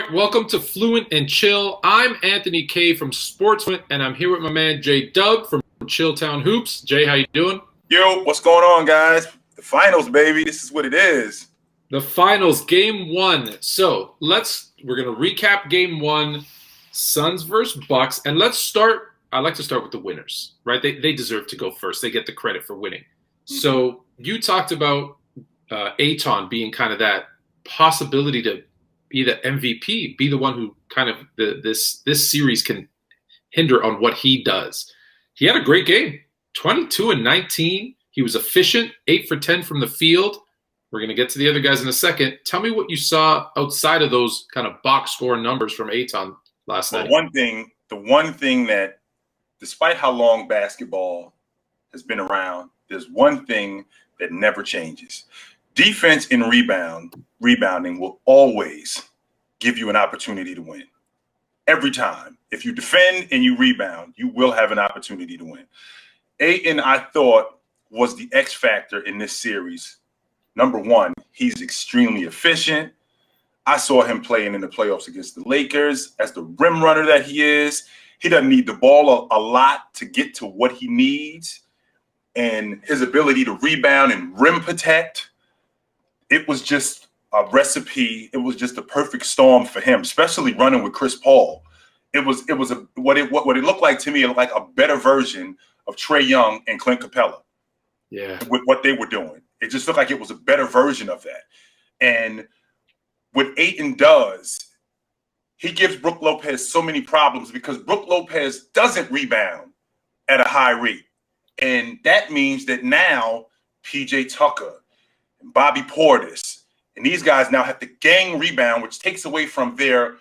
right, welcome to Fluent and Chill. I'm Anthony K from Sportsfluent, and I'm here with my man Jay Dub from Chilltown Hoops. Jay, how you doing? Yo, what's going on, guys? The finals, baby. This is what it is. The finals, game one. So we're gonna recap game one, Suns versus Bucks, and let's start. I like to start with the winners, right? They deserve to go first. They get the credit for winning. So you talked about Aton being kind of that possibility to be the MVP, be the one who kind of this series can hinder on what he does. He had a great game, 22 and 19. He was efficient, 8 for 10 from the field. We're going to get to the other guys in a second. Tell me what you saw outside of those kind of box score numbers from Aton last night. The one thing that, despite how long basketball has been around, there's one thing that never changes. Defense and rebounding will always give you an opportunity to win. Every time. If you defend and you rebound, you will have an opportunity to win. Ayton, I thought, was the X factor in this series. Number one, he's extremely efficient. I saw him playing in the playoffs against the Lakers as the rim runner that he is. He doesn't need the ball a lot to get to what he needs. And his ability to rebound and rim protect, it was just a recipe. It was just a perfect storm for him, especially running with Chris Paul. What it looked like to me, it looked like a better version of Trae Young and Clint Capella. Yeah. With what they were doing. It just looked like it was a better version of that. And what Ayton does, he gives Brook Lopez so many problems because Brook Lopez doesn't rebound at a high rate. And that means that now PJ Tucker and Bobby Portis and these guys now have to gang rebound, which takes away from their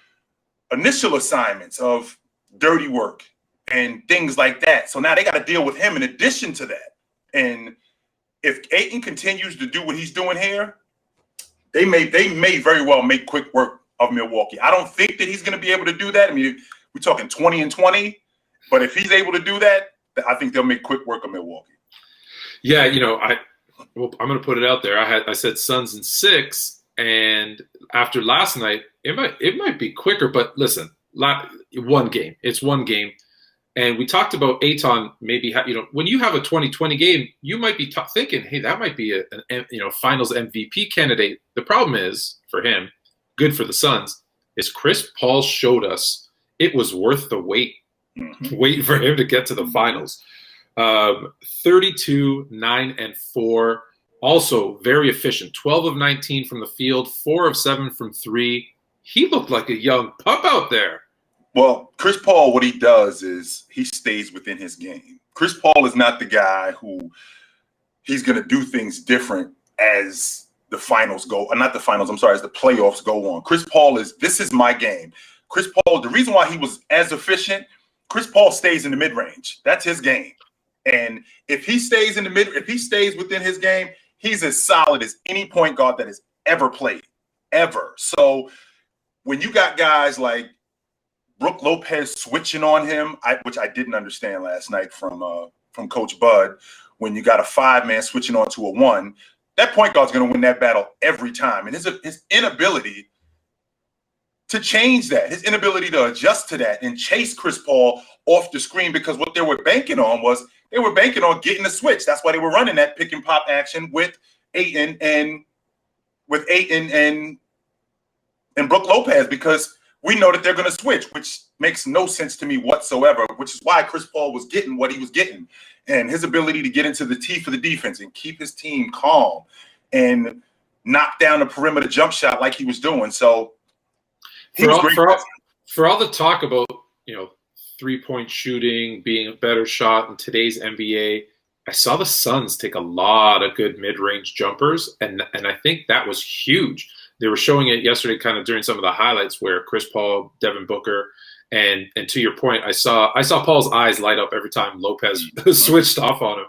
initial assignments of dirty work and things like that. So now they got to deal with him in addition to that. And if Ayton continues to do what he's doing here, they may very well make quick work of Milwaukee. I don't think that he's going to be able to do that. I mean, we're talking 20 and 20, but if he's able to do that, I think they'll make quick work of Milwaukee. Yeah, I'm going to put it out there. I said Suns in 6, and after last night, it might be quicker. But listen, one game. It's one game. And we talked about Aton maybe, when you have a 2020 game, you might be thinking, hey, that might be a finals MVP candidate. The problem is, for him, good for the Suns, is Chris Paul showed us it was worth the wait. Wait for him to get to the finals. 32, 9, and 4. Also very efficient. 12 of 19 from the field, 4 of 7 from 3. He looked like a young pup out there. Well, Chris Paul, what he does is he stays within his game. Chris Paul is not the guy who he's going to do things different as the finals go. Not the finals, I'm sorry, as the playoffs go on. Chris Paul this is my game. Chris Paul, the reason why he was as efficient, Chris Paul stays in the mid-range. That's his game. And if he stays within his game, he's as solid as any point guard that has ever played, ever. So when you got guys like Brook Lopez switching on him, which I didn't understand last night from Coach Bud, when you got a 5-man switching on to a 1, that point guard's going to win that battle every time. And his inability to change that, his inability to adjust to that and chase Chris Paul off the screen, because what they were banking on was they were banking on getting the switch. That's why they were running that pick and pop action with Ayton and Brook Lopez, because we know that they're going to switch, which makes no sense to me whatsoever, which is why Chris Paul was getting what he was getting. And his ability to get into the teeth of the defense and keep his team calm and knock down the perimeter jump shot like he was doing. So for all the talk about, 3-point shooting being a better shot in today's NBA, I saw the Suns take a lot of good mid-range jumpers, and I think that was huge. They were showing it yesterday kind of during some of the highlights where Chris Paul, Devin Booker, and to your point, I saw Paul's eyes light up every time Lopez switched off on him.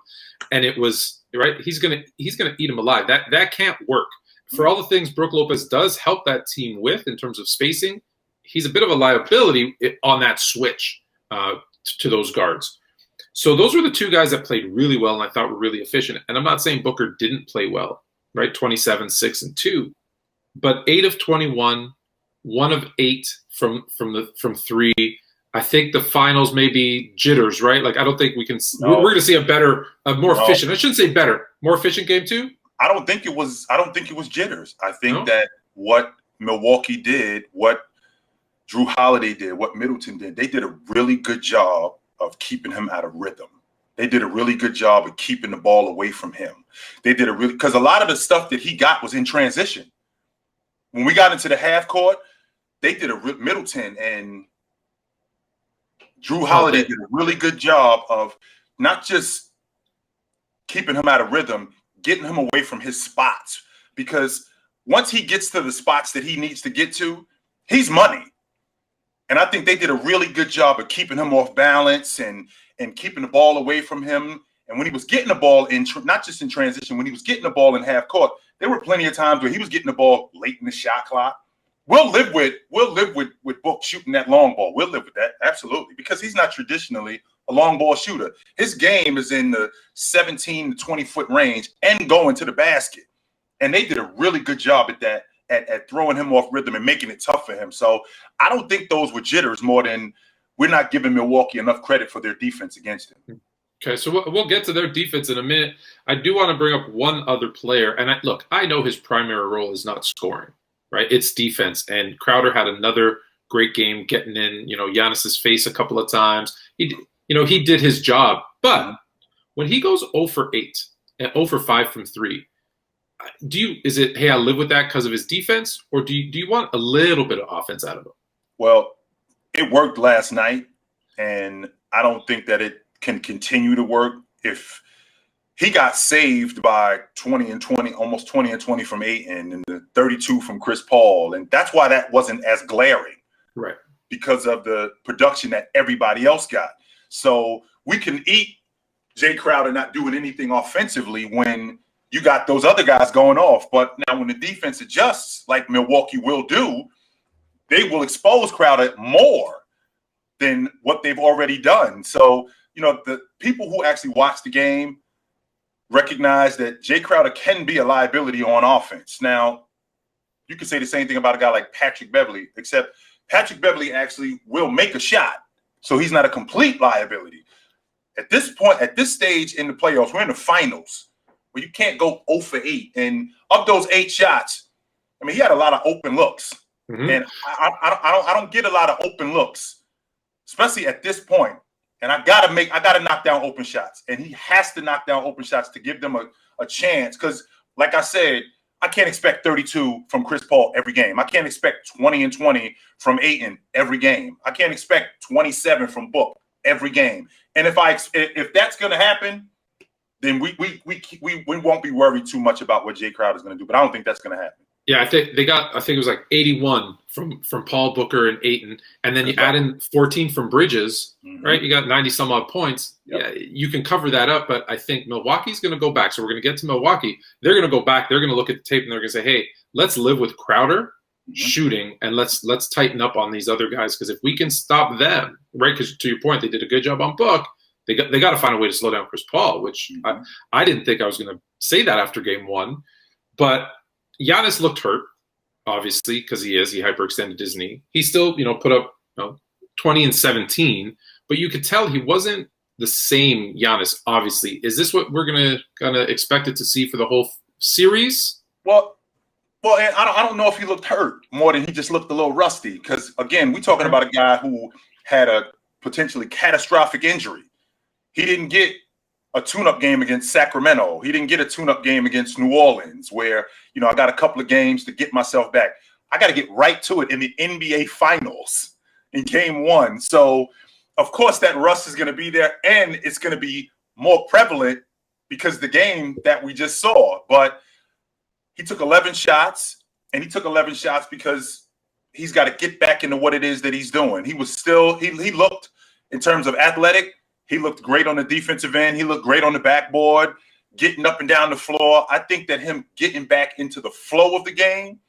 And it was right, he's gonna eat him alive. That can't work. For all the things Brook Lopez does help that team with in terms of spacing, he's a bit of a liability on that switch to those guards. So those were the two guys that played really well and I thought were really efficient. And I'm not saying Booker didn't play well, right? 27, 6, and 2. But 8 of 21, 1 of 8 from three. I think the finals may be jitters, right? Like I don't think we can. No. We're going to see a more efficient. I shouldn't say better, more efficient game too. I don't think it was jitters. I think that what Milwaukee did, what Drew Holiday did, what Middleton did, they did a really good job of keeping him out of rhythm. They did a really good job of keeping the ball away from him. They did because a lot of the stuff that he got was in transition. When we got into the half court, they did Middleton and Drew Holiday did a really good job of not just keeping him out of rhythm, getting him away from his spots. Because once he gets to the spots that he needs to get to, he's money. And I think they did a really good job of keeping him off balance and keeping the ball away from him. And when he was getting the ball not just in transition, when he was getting the ball in half court, there were plenty of times where he was getting the ball late in the shot clock. We'll live with Book shooting that long ball. We'll live with that, absolutely, because he's not traditionally a long ball shooter. His game is in the 17 to 20-foot range and going to the basket. And they did a really good job at that, at throwing him off rhythm and making it tough for him. So I don't think those were jitters more than we're not giving Milwaukee enough credit for their defense against him. Okay, so we'll get to their defense in a minute. I do want to bring up one other player. And I know his primary role is not scoring, right? It's defense. And Crowder had another great game getting in, Giannis's face a couple of times. He did his job. But when he goes 0 for 8 and 0 for 5 from 3, is it, hey, I live with that because of his defense? Or do you want a little bit of offense out of him? Well, it worked last night, and I don't think that it can continue to work. If he got saved by 20 and 20, almost 20 and 20 from Ayton and the 32 from Chris Paul, and that's why that wasn't as glaring, right? Because of the production that everybody else got. So we can eat Jay Crowder not doing anything offensively when you got those other guys going off. But now when the defense adjusts, like Milwaukee will do, they will expose Crowder more than what they've already done. So, the people who actually watch the game recognize that Jay Crowder can be a liability on offense. Now, you can say the same thing about a guy like Patrick Beverley, except Patrick Beverley actually will make a shot. So he's not a complete liability. At this point, at this stage in the playoffs, we're in the finals where you can't go 0 for 8. And of those 8 shots, he had a lot of open looks. Mm-hmm. And I don't get a lot of open looks, especially at this point. And I gotta knock down open shots. And he has to knock down open shots to give them a chance. Because, like I said, I can't expect 32 from Chris Paul every game. I can't expect 20 and 20 from Ayton every game. I can't expect 27 from Book every game. And if that's gonna happen, then we won't be worried too much about what Jay Crowder is gonna do. But I don't think that's gonna happen. Yeah, I think it was like 81 from Paul, Booker, and Ayton, and then you add in 14 from Bridges, mm-hmm. right? You got 90 some odd points. Yep. Yeah, you can cover that up, but I think Milwaukee's going to go back. So we're going to get to Milwaukee. They're going to go back. They're going to look at the tape and they're going to say, "Hey, let's live with Crowder mm-hmm. shooting, and let's tighten up on these other guys because if we can stop them, right? Because to your point, they did a good job on Book. They got to find a way to slow down Chris Paul, which mm-hmm. I didn't think I was going to say that after game 1, but Giannis looked hurt, obviously, because he hyperextended his knee. He still, put up 20 and 17, but you could tell he wasn't the same Giannis, obviously. Is this what we're gonna expect it to see for the whole series? Well, and I don't know if he looked hurt more than he just looked a little rusty. Because again, we're talking about a guy who had a potentially catastrophic injury. He didn't get a tune-up game against Sacramento. He didn't get a tune-up game against New Orleans where, I got a couple of games to get myself back. I got to get right to it in the NBA Finals in game 1. So, of course, that rust is going to be there, and it's going to be more prevalent because the game that we just saw. But he took 11 shots, and he took 11 shots because he's got to get back into what it is that he's doing. He was still – he looked, in terms of athletic, he looked great on the defensive end. He looked great on the backboard, getting up and down the floor. I think that him getting back into the flow of the game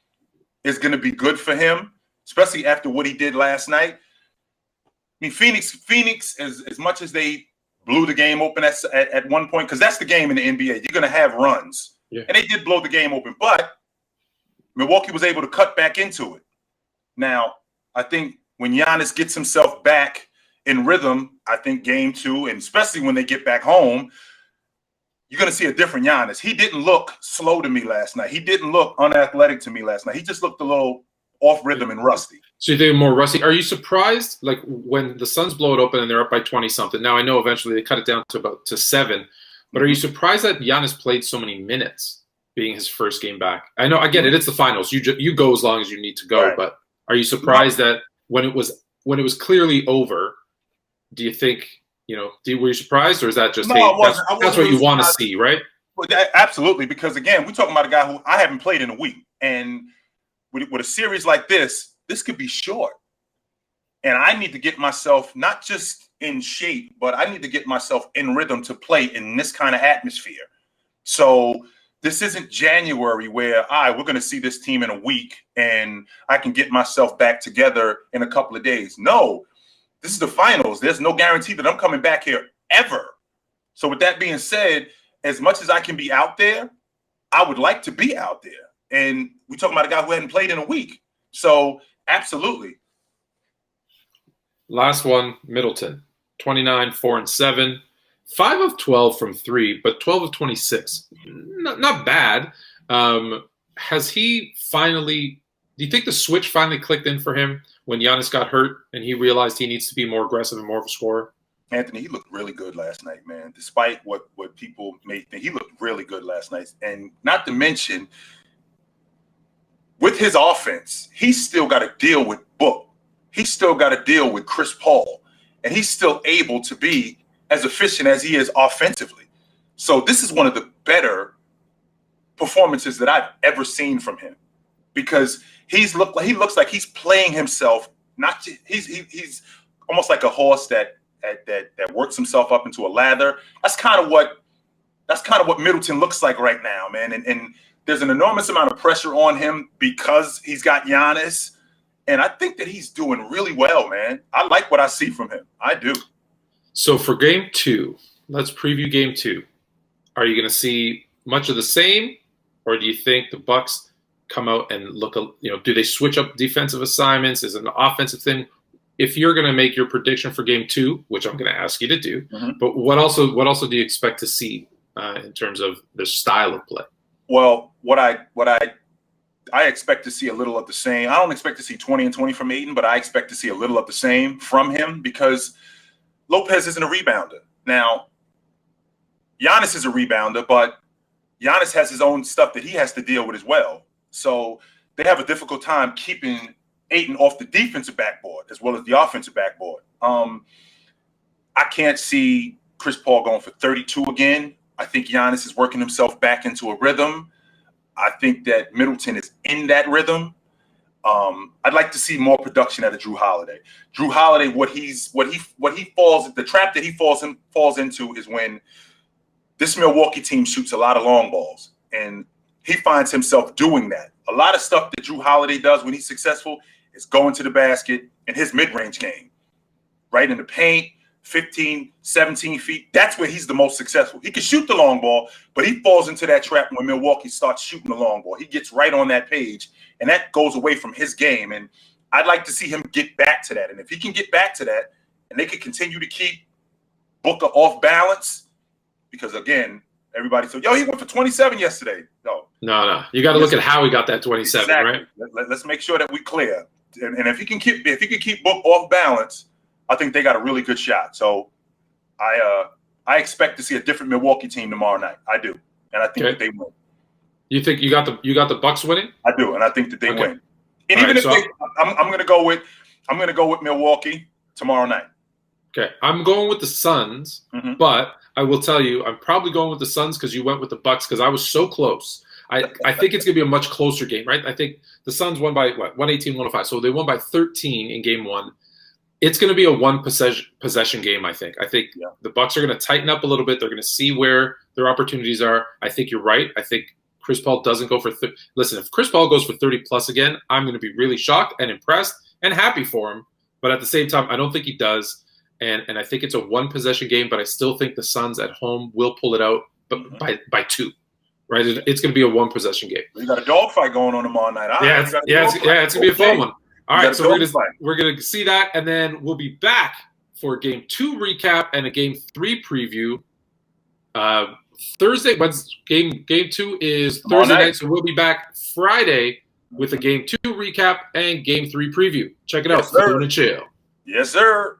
is going to be good for him, especially after what he did last night. Phoenix, as much as they blew the game open at one point, because that's the game in the NBA. You're going to have runs. Yeah. And they did blow the game open, but Milwaukee was able to cut back into it. Now, I think when Giannis gets himself back in rhythm, I think game 2, and especially when they get back home, you're going to see a different Giannis. He didn't look slow to me last night. He didn't look unathletic to me last night. He just looked a little off rhythm and rusty. So you think more rusty? Are you surprised, like when the Suns blow it open and they're up by 20 something? Now I know eventually they cut it down to 7, but are you surprised that Giannis played so many minutes, being his first game back? I know, I get it. It's the finals. You go as long as you need to go. Right. But are you surprised that when it was clearly over? Do you think were you surprised, or is that just that's what you want to see, right? Well, absolutely, because again, we're talking about a guy who I haven't played in a week, and with a series like this could be short, and I need to get myself not just in shape, but I need to get myself in rhythm to play in this kind of atmosphere. So this isn't January where we're going to see this team in a week and I can get myself back together in a couple of days. No, this is the finals. There's no guarantee that I'm coming back here ever. So with that being said, as much as I can be out there, I would like to be out there. And we're talking about a guy who hadn't played in a week. So absolutely. Last one, Middleton, 29, 4 and 7, 5 of 12 from 3, but 12 of 26. Not bad. Has he finally, do you think the switch finally clicked in for him when Giannis got hurt and he realized he needs to be more aggressive and more of a scorer? Anthony, he looked really good last night, man. Despite what people may think, he looked really good last night. And not to mention, with his offense, he's still got to deal with Book. He's still got to deal with Chris Paul. And he's still able to be as efficient as he is offensively. So this is one of the better performances that I've ever seen from him, because he looks like he's playing himself. He's almost like a horse that works himself up into a lather. That's kind of what Middleton looks like right now, man. And there's an enormous amount of pressure on him because he's got Giannis. And I think that he's doing really well, man. I like what I see from him. I do. So for game 2, let's preview game 2. Are you going to see much of the same, or do you think the Bucks come out and look, do they switch up defensive assignments? Is it an offensive thing? If you're going to make your prediction for game 2, which I'm going to ask you to do, but what also do you expect to see in terms of the style of play? Well, what I expect to see a little of the same. I don't expect to see 20 and 20 from Ayton, but I expect to see a little of the same from him, because Lopez isn't a rebounder. Now, Giannis is a rebounder, but Giannis has his own stuff that he has to deal with as well. So they have a difficult time keeping Ayton off the defensive backboard as well as the offensive backboard. I can't see Chris Paul going for 32 again. I think Giannis is working himself back into a rhythm. I think that Middleton is in that rhythm. I'd like to see more production out of Drew Holiday. Drew Holiday, the trap that he falls into is when this Milwaukee team shoots a lot of long balls, and he finds himself doing that. A lot of stuff that Drew Holiday does when he's successful is going to the basket and his mid-range game, right in the paint, 15, 17 feet. That's where he's the most successful. He can shoot the long ball, but he falls into that trap when Milwaukee starts shooting the long ball. He gets right on that page, and that goes away from his game. And I'd like to see him get back to that. And if he can get back to that, and they can continue to keep Booker off balance, because again, everybody said, he went for 27 yesterday. No. You got to look at how he got that 27, exactly. Right? Let's make sure that we clear. And if he can keep Book off balance, I think they got a really good shot. So I expect to see a different Milwaukee team tomorrow night. I do, and I think that they win. You think you got the Bucks winning? I do, and I think that they win. And even I'm going to go with Milwaukee tomorrow night. Okay, I'm going with the Suns, but I will tell you, I'm probably going with the Suns because you went with the Bucks, because I was so close. I think it's going to be a much closer game, right? I think the Suns won by 118, 105. So they won by 13 in game 1. It's going to be a one possession game, I think. I think the Bucks are going to tighten up a little bit. They're going to see where their opportunities are. I think you're right. I think Chris Paul doesn't go for listen, if Chris Paul goes for 30 plus again, I'm going to be really shocked and impressed and happy for him. But at the same time, I don't think he does. And I think it's a one possession game, but I still think the Suns at home will pull it out, but by 2. Right? It's going to be a one possession game. You got a dogfight going on tomorrow night. It's going to be a fun one. All right, so we're gonna see that, and then we'll be back for Game 2 recap and a Game 3 preview. Thursday, Game 2 is Thursday night, so we'll be back Friday with a Game 2 recap and Game 3 preview. Check it out. Yes, sir. Fluent and Chill. Yes, sir.